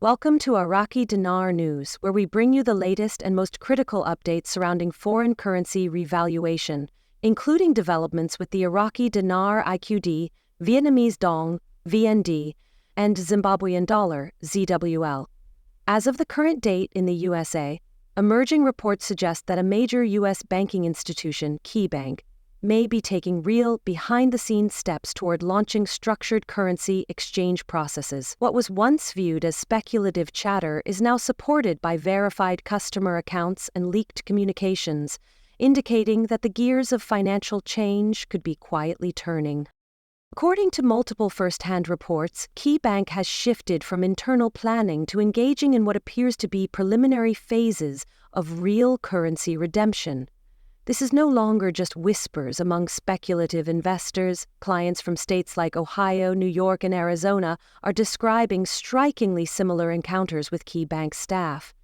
Welcome to Iraqi Dinar News, where we bring you the latest and most critical updates surrounding foreign currency revaluation, including developments with the Iraqi Dinar IQD, Vietnamese Dong, VND, and Zimbabwean Dollar, ZWL. As of the current date in the USA, emerging reports suggest that a major U.S. banking institution, KeyBank, may be taking real, behind-the-scenes steps toward launching structured currency exchange processes. What was once viewed as speculative chatter is now supported by verified customer accounts and leaked communications, indicating that the gears of financial change could be quietly turning. According to multiple first-hand reports, KeyBank has shifted from internal planning to engaging in what appears to be preliminary phases of real currency redemption. This is no longer just whispers among speculative investors. Clients from states like Ohio, New York, and Arizona are describing strikingly similar encounters with KeyBank staff.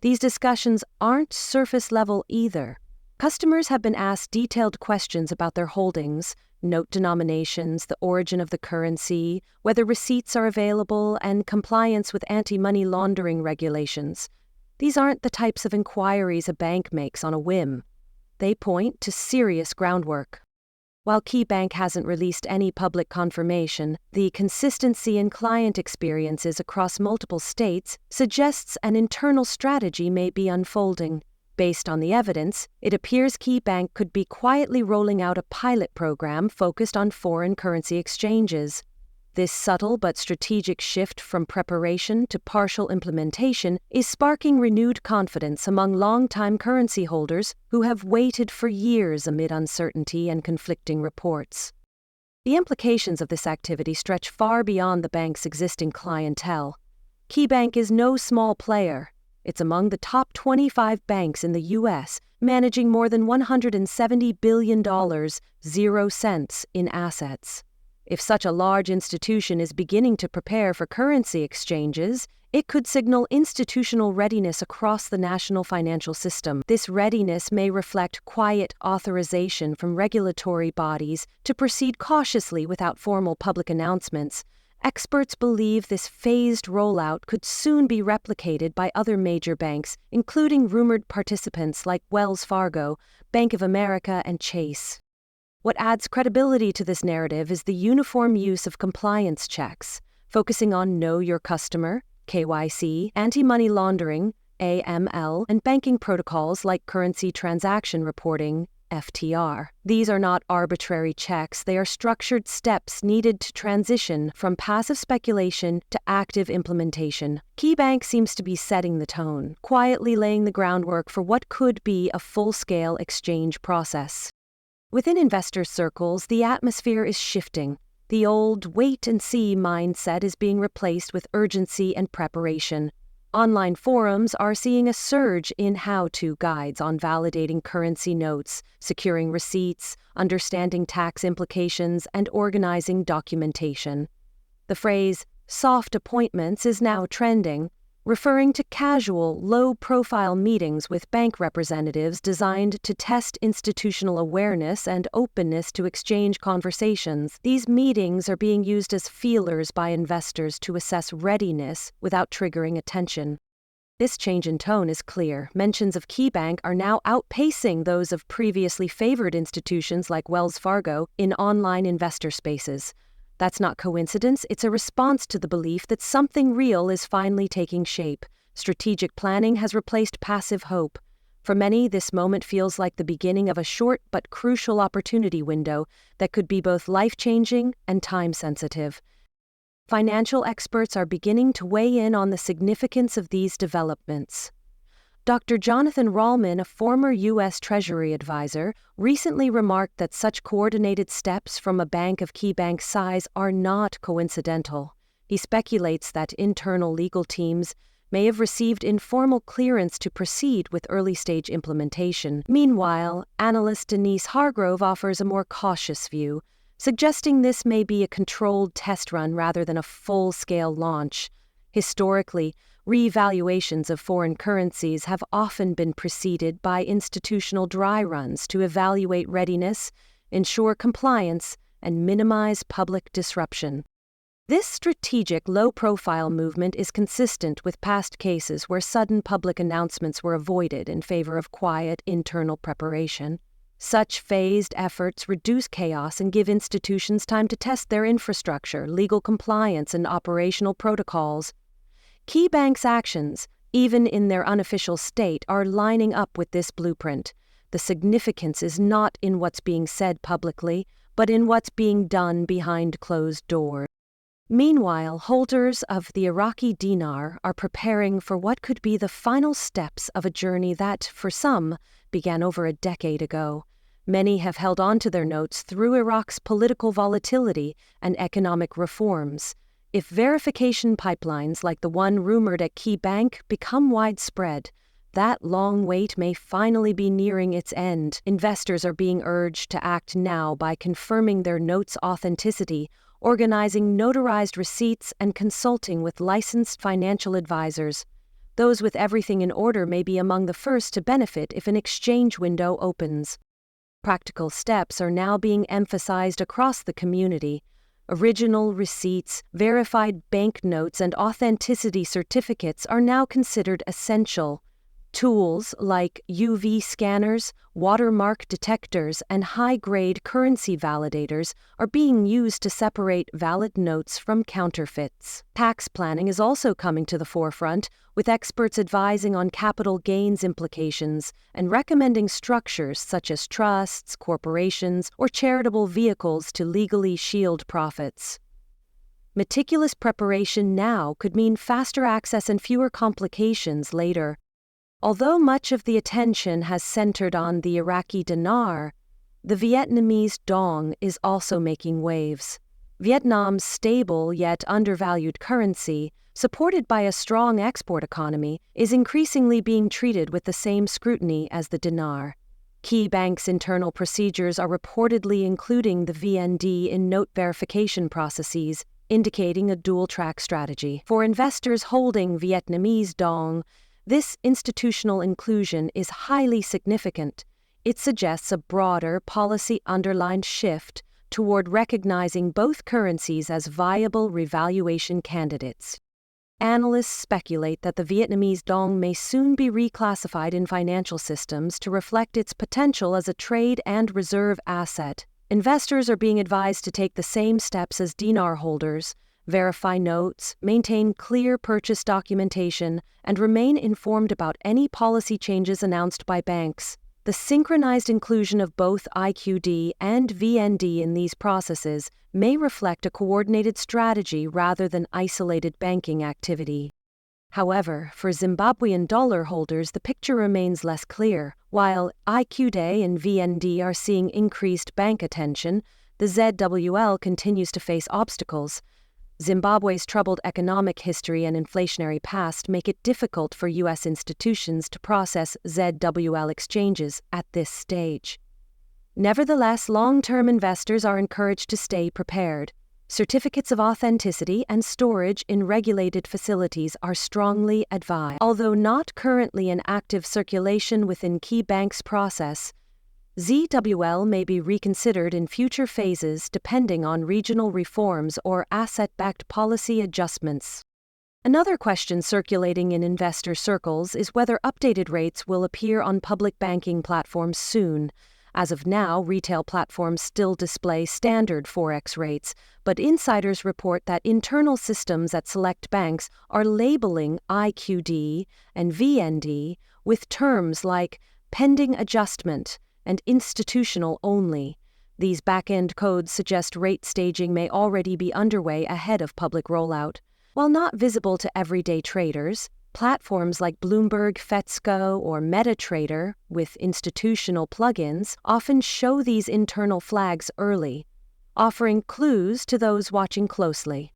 These discussions aren't surface level either. Customers have been asked detailed questions about their holdings, note denominations, the origin of the currency, whether receipts are available, and compliance with anti-money laundering regulations. These aren't the types of inquiries a bank makes on a whim. They point to serious groundwork. While KeyBank hasn't released any public confirmation, the consistency in client experiences across multiple states suggests an internal strategy may be unfolding. Based on the evidence, it appears KeyBank could be quietly rolling out a pilot program focused on foreign currency exchanges. This subtle but strategic shift from preparation to partial implementation is sparking renewed confidence among long-time currency holders who have waited for years amid uncertainty and conflicting reports. The implications of this activity stretch far beyond the bank's existing clientele. KeyBank is no small player. It's among the top 25 banks in the U.S., managing more than $170 billion, 0 cents, in assets. If such a large institution is beginning to prepare for currency exchanges, it could signal institutional readiness across the national financial system. This readiness may reflect quiet authorization from regulatory bodies to proceed cautiously without formal public announcements. Experts believe this phased rollout could soon be replicated by other major banks, including rumored participants like Wells Fargo, Bank of America, and Chase. What adds credibility to this narrative is the uniform use of compliance checks, focusing on Know Your Customer, KYC, anti-money laundering, AML, and banking protocols like currency transaction reporting, FTR. These are not arbitrary checks, they are structured steps needed to transition from passive speculation to active implementation. KeyBank seems to be setting the tone, quietly laying the groundwork for what could be a full-scale exchange process. Within investor circles, the atmosphere is shifting. The old wait-and-see mindset is being replaced with urgency and preparation. Online forums are seeing a surge in how-to guides on validating currency notes, securing receipts, understanding tax implications, and organizing documentation. The phrase, soft appointments, is now trending, referring to casual, low-profile meetings with bank representatives designed to test institutional awareness and openness to exchange conversations. These meetings are being used as feelers by investors to assess readiness without triggering attention. This change in tone is clear. Mentions of KeyBank are now outpacing those of previously favored institutions like Wells Fargo in online investor spaces. That's not coincidence, it's a response to the belief that something real is finally taking shape. Strategic planning has replaced passive hope. For many, this moment feels like the beginning of a short but crucial opportunity window that could be both life-changing and time-sensitive. Financial experts are beginning to weigh in on the significance of these developments. Dr. Jonathan Rallman, a former U.S. Treasury advisor, recently remarked that such coordinated steps from a bank of KeyBank's size are not coincidental. He speculates that internal legal teams may have received informal clearance to proceed with early-stage implementation. Meanwhile, analyst Denise Hargrove offers a more cautious view, suggesting this may be a controlled test run rather than a full-scale launch. Historically, revaluations of foreign currencies have often been preceded by institutional dry runs to evaluate readiness, ensure compliance, and minimize public disruption. This strategic, low-profile movement is consistent with past cases where sudden public announcements were avoided in favor of quiet, internal preparation. Such phased efforts reduce chaos and give institutions time to test their infrastructure, legal compliance, and operational protocols. Key banks' actions, even in their unofficial state, are lining up with this blueprint. The significance is not in what's being said publicly, but in what's being done behind closed doors. Meanwhile, holders of the Iraqi dinar are preparing for what could be the final steps of a journey that, for some, began over a decade ago. Many have held on to their notes through Iraq's political volatility and economic reforms. If verification pipelines like the one rumored at Key Bank become widespread, that long wait may finally be nearing its end. Investors are being urged to act now by confirming their notes' authenticity, organizing notarized receipts, and consulting with licensed financial advisors. Those with everything in order may be among the first to benefit if an exchange window opens. Practical steps are now being emphasized across the community. Original receipts, verified banknotes, and authenticity certificates are now considered essential. Tools like UV scanners, watermark detectors, and high-grade currency validators are being used to separate valid notes from counterfeits. Tax planning is also coming to the forefront, with experts advising on capital gains implications and recommending structures such as trusts, corporations, or charitable vehicles to legally shield profits. Meticulous preparation now could mean faster access and fewer complications later. Although much of the attention has centered on the Iraqi dinar, the Vietnamese dong is also making waves. Vietnam's stable yet undervalued currency, supported by a strong export economy, is increasingly being treated with the same scrutiny as the dinar. Key banks' internal procedures are reportedly including the VND in note verification processes, indicating a dual-track strategy. For investors holding Vietnamese dong, this institutional inclusion is highly significant. It suggests a broader policy-underlined shift toward recognizing both currencies as viable revaluation candidates. Analysts speculate that the Vietnamese dong may soon be reclassified in financial systems to reflect its potential as a trade and reserve asset. Investors are being advised to take the same steps as dinar holders: verify notes, maintain clear purchase documentation, and remain informed about any policy changes announced by banks. The synchronized inclusion of both IQD and VND in these processes may reflect a coordinated strategy rather than isolated banking activity. However, for Zimbabwean dollar holders, the picture remains less clear. While IQD and VND are seeing increased bank attention, the ZWL continues to face obstacles. Zimbabwe's troubled economic history and inflationary past make it difficult for U.S. institutions to process ZWL exchanges at this stage. Nevertheless, long-term investors are encouraged to stay prepared. Certificates of authenticity and storage in regulated facilities are strongly advised. Although not currently in active circulation within Key Bank's process, ZWL may be reconsidered in future phases depending on regional reforms or asset-backed policy adjustments. Another question circulating in investor circles is whether updated rates will appear on public banking platforms soon. As of now, retail platforms still display standard Forex rates, but insiders report that internal systems at select banks are labeling IQD and VND with terms like pending adjustment and institutional only. These back-end codes suggest rate staging may already be underway ahead of public rollout. While not visible to everyday traders, platforms like Bloomberg, FETSCO, or MetaTrader, with institutional plugins, often show these internal flags early, offering clues to those watching closely.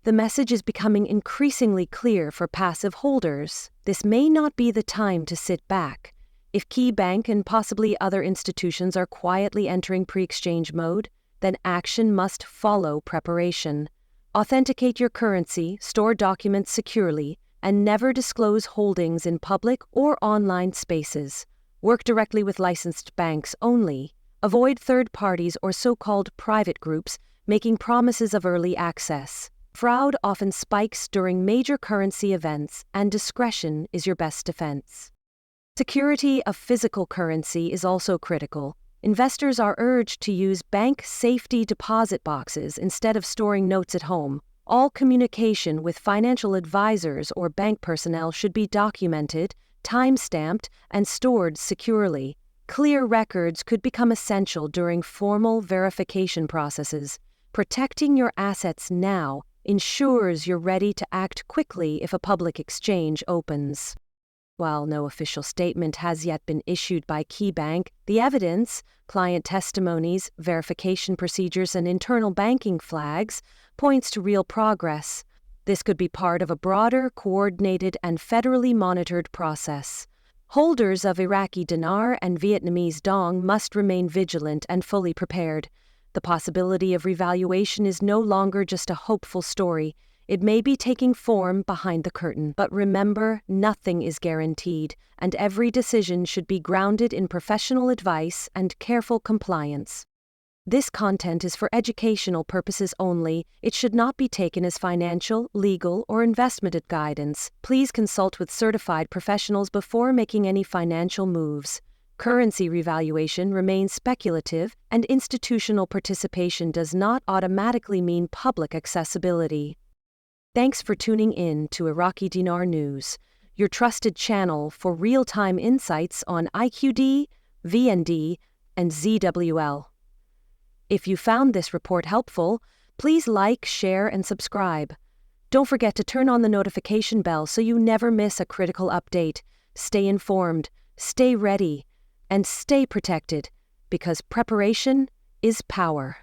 The message is becoming increasingly clear for passive holders. This may not be the time to sit back. If Key Bank and possibly other institutions are quietly entering pre-exchange mode, then action must follow preparation. Authenticate your currency, store documents securely, and never disclose holdings in public or online spaces. Work directly with licensed banks only. Avoid third parties or so-called private groups making promises of early access. Fraud often spikes during major currency events, and discretion is your best defense. Security of physical currency is also critical. Investors are urged to use bank safety deposit boxes instead of storing notes at home. All communication with financial advisors or bank personnel should be documented, time-stamped, and stored securely. Clear records could become essential during formal verification processes. Protecting your assets now ensures you're ready to act quickly if a public exchange opens. While no official statement has yet been issued by KeyBank, the evidence, client testimonies, verification procedures, and internal banking flags points to real progress. This could be part of a broader, coordinated, and federally monitored process. Holders of Iraqi dinar and Vietnamese dong must remain vigilant and fully prepared. The possibility of revaluation is no longer just a hopeful story. It may be taking form behind the curtain, but remember, nothing is guaranteed, and every decision should be grounded in professional advice and careful compliance. This content is for educational purposes only. It should not be taken as financial, legal, or investment guidance. Please consult with certified professionals before making any financial moves. Currency revaluation remains speculative, and institutional participation does not automatically mean public accessibility. Thanks for tuning in to Iraqi Dinar News, your trusted channel for real-time insights on IQD, VND, and ZWL. If you found this report helpful, please like, share, and subscribe. Don't forget to turn on the notification bell so you never miss a critical update. Stay informed, stay ready, and stay protected, because preparation is power.